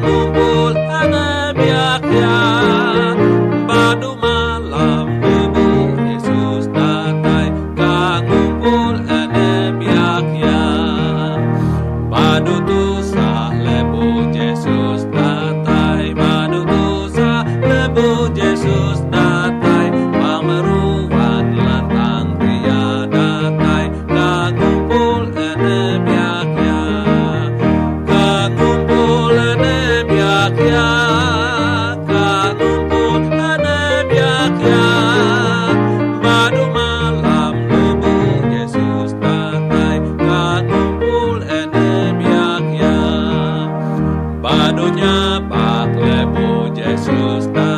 ngumpul ane biakya. Badu malam lebu Yesus datai, ka ngumpul ane biakya. Badu tusa lebu Yesus datai, badu tusa lebu Yesus datai, pameruan lantang pria datai, ka ngumpul ane biakya. Ka ngumpul ane biakya, ka ngumpul ane biakya. Badu malam lebu Yesus datai, ka ngumpul ane biakya. Badunya pak lebu Yesus datai.